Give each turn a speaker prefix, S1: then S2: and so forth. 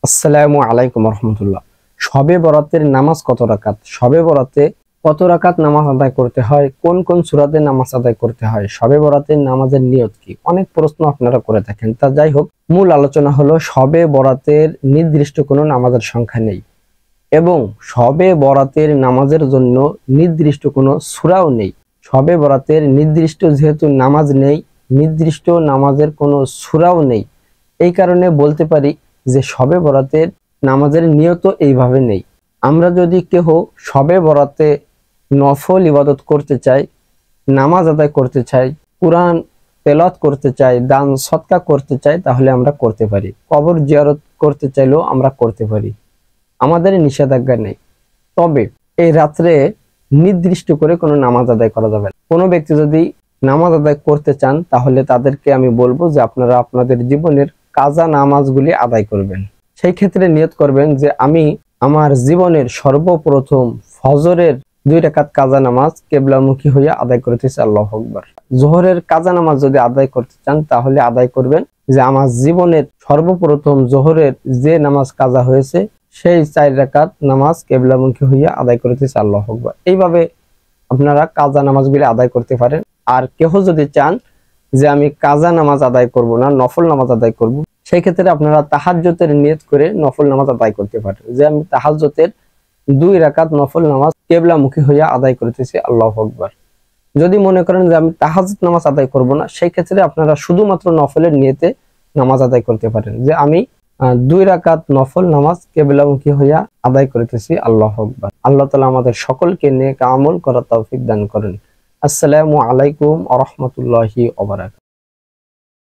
S1: আসসালামু আলাইকুম রহমতুল্লাহ। শবে বরাতের নামাজ কত রাকাত? শবে বরাতে কত রাকাত নামাজ আদায় করতে হয়? কোন কোন সূরাতে নামাজ আদায় করতে হয়? শবে বরাতের নামাজের নিয়ত কি? অনেক প্রশ্ন আপনারা করে থাকেন। তা যাই হোক, মূল আলোচনা হলো শবে বরাতের নির্দিষ্ট কোনো নামাজের সংখ্যা নেই এবং শবে বরাতের নামাজের জন্য নির্দিষ্ট কোনো সূরাও নেই। শবে বরাতের নির্দিষ্ট যেহেতু নামাজ নেই, নির্দিষ্ট নামাজের কোনো সূরাও নেই, এই কারণে বলতে পারি যে শবে বরাতের নামাজের নিয়ত এইভাবে নেই। আমরা যদি কেহ শবে বরাতে নফল ইবাদত করতে চাই, নামাজ আদায় করতে চাই, কুরআন তেলাওয়াত করতে চাই, দান সদকা করতে চাই, তাহলে আমরা করতে পারি। কবর জিয়ারত করতে চাইলেও আমরা করতে পারি, আমাদের নিষেধাজ্ঞা নেই। তবে এই রাত্রে নির্দিষ্ট করে কোনো নামাজ আদায় করা যাবে না। কোনো ব্যক্তি যদি নামাজ আদায় করতে চান তাহলে তাদেরকে আমি বলবো যে আপনারা আপনাদের জীবনের কাজা নামাজগুলি আদায় করবেন। সেই ক্ষেত্রে নিয়ত করবেন যে আমি আমার জীবনের সর্বপ্রথম ফজরের 2 রাকাত কাজা নামাজ কেবলামুখী হইয়া আদায় করতেছি, আল্লাহু আকবার। জোহরের কাজা নামাজ যদি আদায় করতে চান তাহলে আদায় করবেন যে আমার জীবনের সর্বপ্রথম জোহরের যে নামাজ কাজা হয়েছে সেই 4 রাকাত নামাজ কেবলামুখী হইয়া আদায় করতেছি, আল্লাহু আকবার। এইভাবে আপনারা কাজা নামাজগুলি আদায় করতে পারেন। আর কেহ যদি চান যে আমি কাজা নামাজ আদায় করব না, নফল নামাজ আদায় করব, সেই ক্ষেত্রে আপনারা তাহাজ্জুদের নিয়ত করে নফল নামাজ আদায় করতে পারেন যে আমি তাহাজ্জুদের 2 রাকাত নফল নামাজ কিবলামুখী হইয়া আদায় করতেছি, আল্লাহু আকবার। যদি মনে করেন যে আমি তাহাজ্জুদ নামাজ আদায় করব না, সেই ক্ষেত্রে আপনারা শুধুমাত্র নফলের নিয়তে নামাজ আদায় করতে পারেন যে আমি 2 রাকাত নফল নামাজ কিবলামুখী হইয়া আদায় করতেছি, আল্লাহু আকবার। আল্লাহ তাআলা আমাদের সকলকে নেক আমল করার তৌফিক দান করেন। আসসালামু আলাইকুম ওয়া রাহমাতুল্লাহি ওয়া বারাকাতুহু।